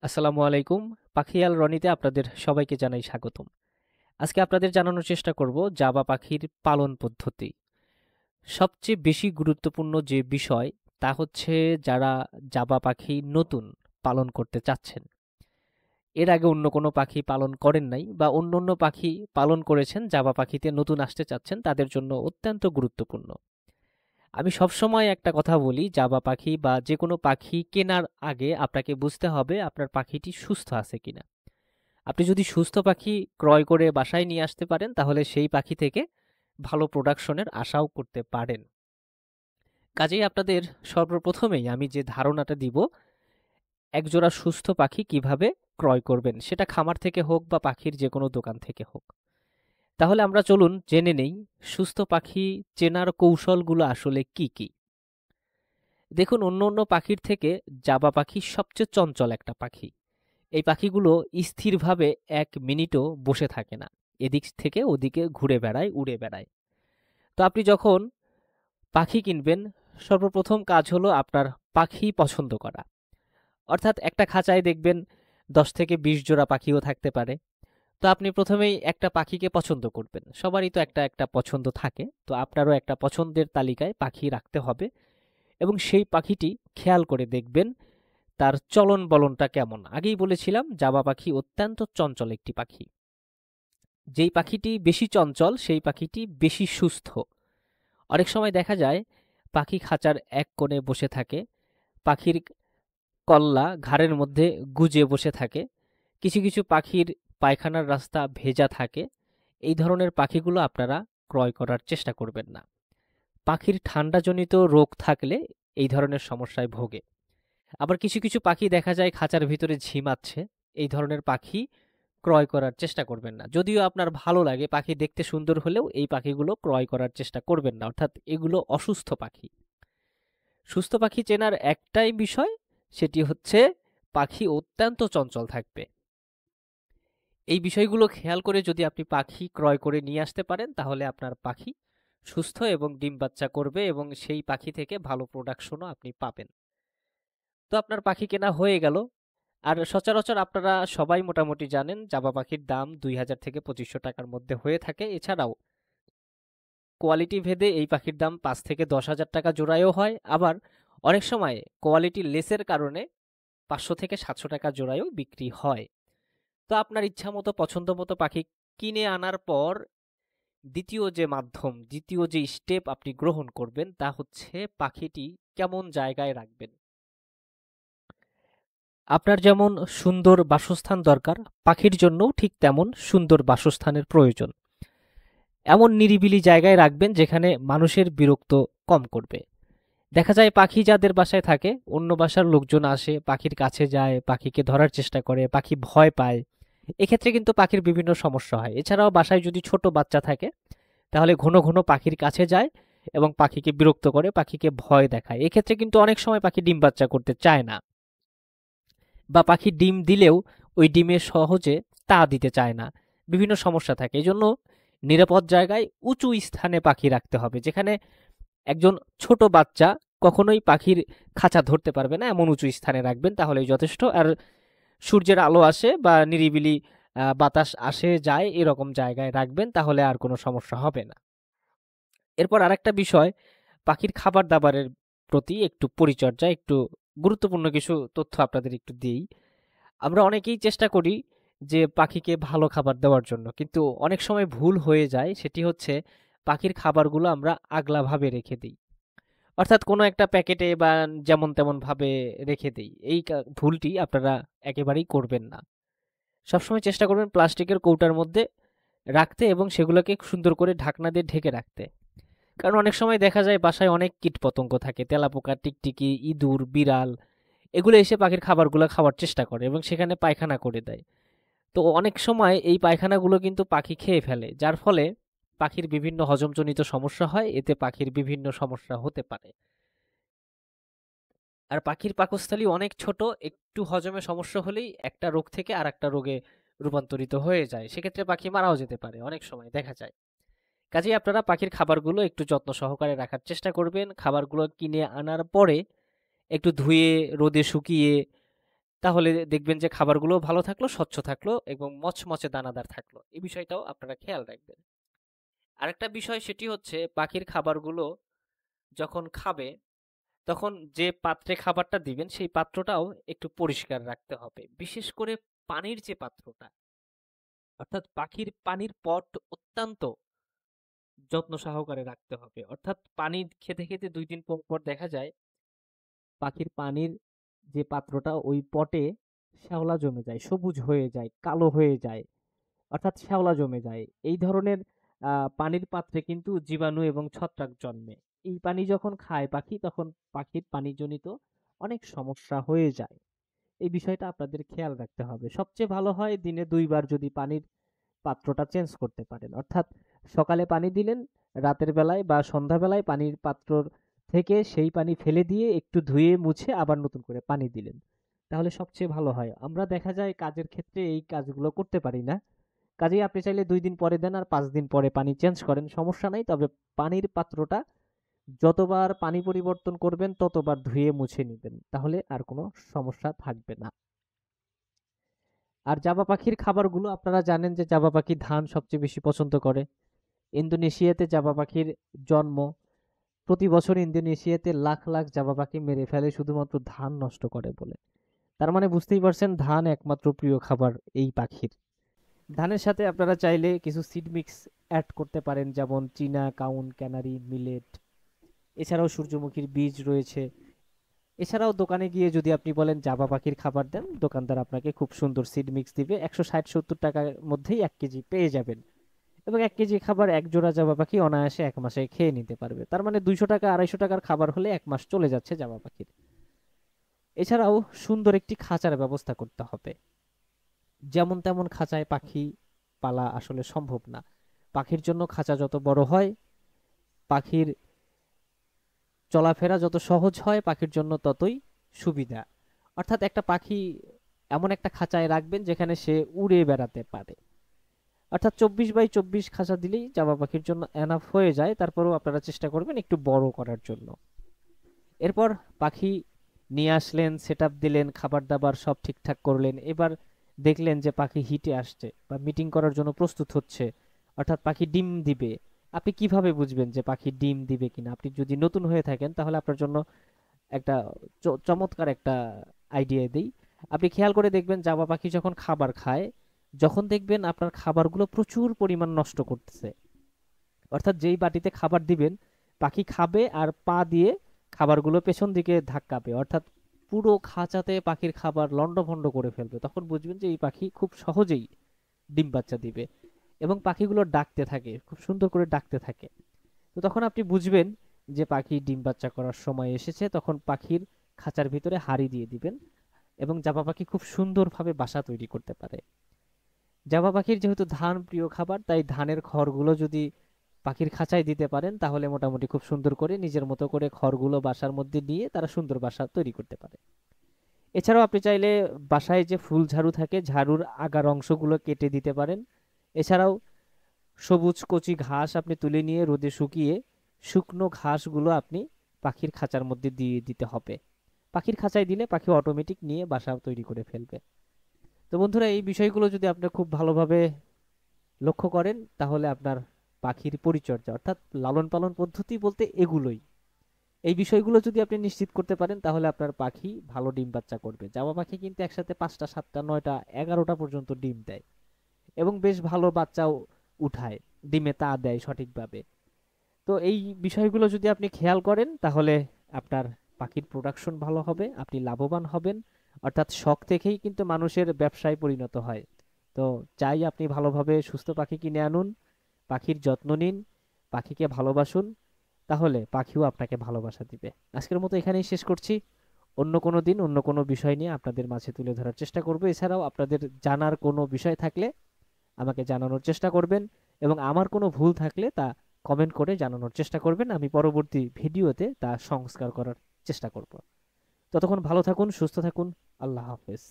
আসসালামু আলাইকুম। পাখিয়াল রনিতে আপনাদের সবাইকে জানাই স্বাগতম। আজকে আপনাদের জানানোর চেষ্টা করব জাবা পাখির পালন পদ্ধতি। সবচেয়ে বেশি গুরুত্বপূর্ণ যে বিষয় তা হচ্ছে যারা জাবা পাখি নতুন পালন করতে চাচ্ছেন, এর আগে অন্য কোনো পাখি পালন করেন নাই বা অন্য অন্য পাখি পালন করেছেন, জাবা পাখিতে নতুন আসতে চাচ্ছেন, তাদের জন্য অত্যন্ত গুরুত্বপূর্ণ। আমি সবসময় একটা কথা বলি, জাবা পাখি বা যে কোনো পাখি কেনার আগে আপনাকে বুঝতে হবে আপনার পাখিটি সুস্থ আছে কিনা। আপনি যদি সুস্থ পাখি ক্রয় করে বাসায় নিয়ে আসতে পারেন তাহলে সেই পাখি থেকে ভালো প্রোডাকশনের আশাও করতে পারেন। কাজেই আপনাদের সর্বপ্রথমেই আমি যে ধারণাটা দিব, একজোড়া সুস্থ পাখি কিভাবে ক্রয় করবেন, সেটা খামার থেকে হোক বা পাখির যে কোনো দোকান থেকে হোক। তাহলে আমরা চলুন জেনে নেই সুস্থ পাখি চেনার কৌশলগুলো আসলে কি কি। দেখুন, অন্য অন্য পাখির থেকে জাবা পাখি সবচেয়ে চঞ্চল একটা পাখি। এই পাখিগুলো স্থিরভাবে 1 মিনিটও বসে থাকে না, এদিক থেকে ওদিকে ঘুরে বেড়ায়, উড়ে বেড়ায়। তো আপনি যখন পাখি কিনবেন, সর্বপ্রথম কাজ হলো আপনার পাখি পছন্দ করা। অর্থাৎ একটা খাঁচায় দেখবেন 10 থেকে 20 জোড়া পাখিও থাকতে পারে। তো আপনি প্রথমেই একটা পাখিকে পছন্দ করবেন, সবারই তো একটা একটা পছন্দ থাকে, তো আপনারও একটা পছন্দের তালিকায় পাখি রাখতে হবে এবং সেই পাখিটি খেয়াল করে দেখবেন তার চলন বলনটা কেমন। আগেই বলেছিলাম জাবা পাখি অত্যন্ত চঞ্চল একটি পাখি। যেই পাখিটি বেশি চঞ্চল সেই পাখিটি বেশি সুস্থ। অনেক সময় দেখা যায় পাখি খাঁচার এক কোণে বসে থাকে, পাখির কল্লা ঘাড়ের মধ্যে গুজে বসে থাকে, কিছু কিছু পাখির পায়খানার রাস্তা ভেজা থাকে। এই ধরনের পাখিগুলো আপনারা ক্রয় করার চেষ্টা করবেন না। পাখির ঠান্ডাজনিত রোগ থাকলে এই ধরনের সমস্যায় ভোগে। আবার কিছু কিছু পাখি দেখা যায় খাঁচার ভিতরে ঝিমাচ্ছে। এই ধরনের পাখি ক্রয় করার চেষ্টা করবেন না। যদিও আপনার ভালো লাগে, পাখি দেখতে সুন্দর হলেও এই পাখিগুলো ক্রয় করার চেষ্টা করবেন না, অর্থাৎ এগুলো অসুস্থ পাখি। সুস্থ পাখি চেনার একটাই বিষয়, সেটি হচ্ছে পাখি অত্যন্ত চঞ্চল থাকবে। এই বিষয়গুলো খেয়াল করে যদি আপনি পাখি ক্রয় করে নিয়ে আসতে পারেন তাহলে আপনার পাখি সুস্থ এবং ডিম বাচ্চা করবে এবং সেই পাখি থেকে ভালো প্রোডাকশনও আপনি পাবেন। তো আপনার পাখি কেনা হয়ে গেল। আর সচরাচর আপনারা সবাই মোটামুটি জানেন জাবা পাখির দাম 2000 থেকে 2500 টাকার মধ্যে হয়ে থাকে। এছাড়াও কোয়ালিটি ভেদে এই পাখির দাম 5 থেকে 10 হাজার টাকা জোড়ায়ও হয়। আবার অনেক সময় কোয়ালিটি লেসের কারণে 500 থেকে 700 টাকা জোড়ায়ও বিক্রি হয়। তো আপনার ইচ্ছা মতো পছন্দ মতো পাখি কিনে আনার পর দ্বিতীয় যে স্টেপ আপনি গ্রহণ করবেন তা হচ্ছে পাখিটি কেমন জায়গায় রাখবেন। আপনার যেমন সুন্দর বাসস্থান দরকার, পাখির জন্যও ঠিক তেমন সুন্দর বাসস্থানের প্রয়োজন। এমন নিরিবিলি জায়গায় রাখবেন যেখানে মানুষের বিরক্ত কম করবে। দেখা যায় পাখি যাদের বাসায় থাকে অন্য বাসার লোকজন আসে, পাখির কাছে যায়, পাখিকে ধরার চেষ্টা করে, পাখি ভয় পায়। এক্ষেত্রে কিন্তু পাখির বিভিন্ন সমস্যা হয়। এছাড়াও বাসায় যদি ছোট বাচ্চা থাকে তাহলে ঘন ঘন পাখির কাছে যায় এবং পাখিকে বিরক্ত করে, পাখিকে ভয় দেখায়। এক্ষেত্রে কিন্তু অনেক সময় পাখি ডিম বাচ্চা করতে চায় না, বা পাখি ডিম দিলেও ওই ডিমে সহজে তা দিতে চায় না। বিভিন্ন সমস্যা থাকে। এজন্য নিরাপদ জায়গায় উঁচু স্থানে পাখি রাখতে হবে, যেখানে একজন ছোট বাচ্চা কখনোই পাখির খাঁচা ধরতে পারবে না, এমন উঁচু স্থানে রাখবেন, তাহলেই যথেষ্ট। আর সূর্যের আলো আসে বা নিরিবিলি বাতাস আসে যায় এরকম জায়গায় রাখবেন, তাহলে আর কোনো সমস্যা হবে না। এরপর আরেকটা বিষয়, পাখির খাবার দাবারের প্রতি একটু পরিচর্যা, একটু গুরুত্বপূর্ণ কিছু তথ্য আপনাদের একটু দিই। আমরা অনেকেই চেষ্টা করি যে পাখিকে ভালো খাবার দেওয়ার জন্য, কিন্তু অনেক সময় ভুল হয়ে যায়। সেটি হচ্ছে পাখির খাবারগুলো আমরা আগলাভাবে রেখে দিই, অর্থাৎ কোনো একটা প্যাকেটে বা যেমন তেমন ভাবে রেখে দিই। এই ভুলটি আপনারা একেবারেই করবেন না। সবসময় চেষ্টা করবেন প্লাস্টিকের কৌটার মধ্যে রাখতে এবং সেগুলোকে সুন্দর করে ঢাকনা দিয়ে ঢেকে রাখতে। কারণ অনেক সময় দেখা যায় বাসায় অনেক কীটপতঙ্গ থাকে, তেলাপোকা, টিকটিকি, ইঁদুর, বিড়াল, এগুলো এসে পাখির খাবারগুলো খাওয়ার চেষ্টা করে এবং সেখানে পায়খানা করে দেয়। তো অনেক সময় এই পায়খানাগুলো কিন্তু পাখি খেয়ে ফেলে, যার ফলে পাখির বিভিন্ন হজমজনিত সমস্যা হয়, এতে পাখির বিভিন্ন সমস্যা হতে পারে। আর পাখির পাকস্থলী অনেক ছোট, একটু হজমে সমস্যা হলেই একটা রোগ থেকে আর একটা রোগে রূপান্তরিত হয়ে যায়, সেক্ষেত্রে পাখি মারাও যেতে পারে অনেক সময় দেখা যায়। কাজেই আপনারা পাখির খাবারগুলো একটু যত্ন সহকারে রাখার চেষ্টা করবেন। খাবারগুলো কিনে আনার পরে একটু ধুয়ে রোদে শুকিয়ে তাহলে দেখবেন যে খাবারগুলো ভালো থাকলো, স্বচ্ছ থাকলো এবং মচমচে দানাদার থাকলো। এই বিষয়টাও আপনারা খেয়াল রাখবেন। আরেকটা বিষয় সেটি হচ্ছে পাখির খাবারগুলো যখন খাবে তখন যে পাত্রে খাবারটা দিবেন সেই পাত্রটাও একটু পরিষ্কার রাখতে হবে, বিশেষ করে পানির যে পাত্রটা, অর্থাৎ পাখির পানির পট অত্যন্ত যত্ন সহকারে রাখতে হবে। অর্থাৎ পানি খেতে খেতে 2 দিন পর পর দেখা যায় পাখির পানির যে পাত্রটা ওই পটে শ্যাওলা জমে যায়, সবুজ হয়ে যায়, কালো হয়ে যায়, অর্থাৎ শ্যাওলা জমে যায়। এই ধরনের পানির পাত্রে কিন্তু জীবাণু এবং ছত্রাক জন্মে। এই পানি যখন খায় পাখি তখন পাখির পানিজনিত অনেক সমস্যা হয়ে যায়। এই বিষয়টা আপনাদের খেয়াল রাখতে হবে। সবচেয়ে ভালো হয় দিনে 2 বার যদি পানির পাত্রটা চেঞ্জ করতে পারেন, অর্থাৎ সকালে পানি দিলেন, রাতের বেলায় বা সন্ধ্যাবেলায় পানির পাত্রর থেকে সেই পানি ফেলে দিয়ে একটু ধুয়ে মুছে আবার নতুন করে পানি দিলেন, তাহলে সবচেয়ে ভালো হয়। আমরা দেখা যায় কাজের ক্ষেত্রে এই কাজগুলো করতে পারি না। কাজেই আপনি চাইলে 2 দিন পরে দেন আর 5 দিন পরে পানি চেঞ্জ করেন, সমস্যা নাই। তবে পানির পাত্রটা যতবার পানি পরিবর্তন করবেন ততবার ধুয়ে মুছে নিবেন, তাহলে আর কোনো সমস্যা থাকবে না। আর জাবা পাখির খাবারগুলো আপনারা জানেন যে জাবা পাখি ধান সবচেয়ে বেশি পছন্দ করে। ইন্দোনেশিয়াতে জাবা পাখির জন্ম। প্রতি বছর ইন্দোনেশিয়াতে লাখ লাখ জাবা পাখি মেরে ফেলে শুধুমাত্র ধান নষ্ট করে বলে। তার মানে বুঝতেই পারছেন ধান একমাত্র প্রিয় খাবার এই পাখির। ধানের সাথে আপনারা চাইলে কিছু সিড মিক্স অ্যাড করতে পারেন, যেমন চীনা, কাউন, ক্যানারি, মিলেট। এছাড়াও সূর্যমুখীর বীজ রয়েছে। এছাড়াও দোকানে গিয়ে যদি আপনি বলেন জাবা পাখির খাবার দেন, দোকানদার আপনাকে খুব সুন্দর সিড মিক্স দিবে। 160-70 টাকার মধ্যেই 1 কেজি পেয়ে যাবেন। এবং 1 কেজি খাবার এক জোড়া জাবা পাখি অনায়াসে 1 মাসে খেয়ে নিতে পারবে। তার মানে 200 টাকা 250 টাকার খাবার হলে 1 মাস চলে যাচ্ছে জাবা পাখির। এছাড়াও সুন্দর একটি খাঁচার ব্যবস্থা করতে হবে। যেমন তেমন খাঁচায় পাখি পালা আসলে সম্ভব না। পাখির জন্য খাঁচা যত বড় হয়, পাখির চলাফেরা যত সহজ হয়, পাখির জন্য ততই সুবিধা। অর্থাৎ একটা পাখি এমন একটা খাঁচায় রাখবেন যেখানে সে উড়ে বেড়াতে পারে। অর্থাৎ 24x24 খাঁচা দিলেই জাবা পাখির জন্য এনাফ হয়ে যায়। তারপরেও আপনারা চেষ্টা করবেন একটু বড় করার জন্য। এরপর পাখি নিয়ে আসলেন, সেট আপ দিলেন, খাবার দাবার সব ঠিকঠাক করলেন। এবার দেখলেন যে পাখি হিটে আসছে বা মিটিং করার জন্য প্রস্তুত হচ্ছে, অর্থাৎ পাখি ডিম দিবে। আপনি কিভাবে বুঝবেন যে পাখি ডিম দিবে কিনা? আপনি যদি নতুন হয়ে থাকেন তাহলে আপনার জন্য একটা চমৎকার একটা আইডিয়া দেই। আপনি খেয়াল করে দেখবেন জাবা পাখি যখন খাবার খায়, যখন দেখবেন আপনার খাবারগুলো প্রচুর পরিমাণ নষ্ট করতেছে, অর্থাৎ যেই বাটিতে খাবার দিবেন পাখি খাবে আর পা দিয়ে খাবারগুলো পেছন দিকে ধাক্কাবে, অর্থাৎ পুরো খাঁচাতে পাখির খাবার লন্ডভন্ড করে ফেলবে, তখন বুঝবেন যে এই পাখি খুব সহজেই ডিম বাচ্চা দিবে। এবং পাখিগুলো ডাকতে থাকে, খুব সুন্দর করে ডাকতে থাকে। তো তখন আপনি বুঝবেন যে পাখি ডিম বাচ্চা করার সময় এসেছে। তখন পাখির খাঁচার ভিতরে হাঁড়ি দিয়ে দিবেন এবং জাবা পাখি খুব সুন্দরভাবে বাসা তৈরি করতে পারে। জাবা পাখির যেহেতু ধান প্রিয় খাবার, তাই ধানের খড়গুলো যদি পাখির খাঁচায় দিতে পারেন তাহলে মোটামুটি খুব সুন্দর করে নিজের মতো করে খড়গুলো বাসার মধ্যে নিয়ে তারা সুন্দর বাসা তৈরি করতে পারে। এছাড়াও আপনি চাইলে বাসায় যে ফুল ঝাড়ু থাকে, ঝাড়ুর আগার অংশগুলো কেটে দিতে পারেন। এছাড়াও সবুজ কচি ঘাস আপনি তুলে নিয়ে রোদে শুকিয়ে শুকনো ঘাসগুলো আপনি পাখির খাঁচার মধ্যে দিয়ে দিতে হবে। পাখির খাঁচায় দিলে পাখি অটোমেটিক নিয়ে বাসা তৈরি করে ফেলবে। তো বন্ধুরা, এই বিষয়গুলো যদি আপনি খুব ভালোভাবে লক্ষ্য করেন তাহলে আপনার পাখির পরিচর্যা অর্থাৎ লালন পালন পদ্ধতি বলতে এগুলোই। এই বিষয়গুলো যদি আপনি নিশ্চিত করতে পারেন তাহলে আপনার পাখি ভালো ডিম বাচ্চা করবে। জামা পাখি কিন্তু একসাথে 5টা 7টা 9টা 11টা পর্যন্ত ডিম দেয় এবং বেশ ভালো বাচ্চাও উঠায়, ডিমে তা দেয় সঠিকভাবে। তো এই বিষয়গুলো যদি আপনি খেয়াল করেন তাহলে আপনার পাখির প্রোডাকশন ভালো হবে, আপনি লাভবান হবেন। অর্থাৎ শখ থেকেই কিন্তু মানুষের ব্যবসায় পরিণত হয়। তো চাই আপনি ভালোভাবে সুস্থ পাখি কিনে আনুন, পাখির যত্ন নিন, পাখিকে ভালোবাসুন, তাহলে পাখিও আপনাকে ভালোবাসা দিবে। আজকের মতো এখানেই শেষ করছি। অন্য কোনো দিন অন্য কোনো বিষয় নিয়ে আপনাদের মাঝে তুলে ধরার চেষ্টা করব। এছাড়াও আপনাদের জানার কোনো বিষয় থাকলে আমাকে জানানোর চেষ্টা করবেন এবং আমার কোনো ভুল থাকলে তা কমেন্ট করে জানানোর চেষ্টা করবেন। আমি পরবর্তী ভিডিওতে তা সংস্কার করার চেষ্টা করব। ততক্ষণ ভালো থাকুন, সুস্থ থাকুন। আল্লাহ হাফেজ।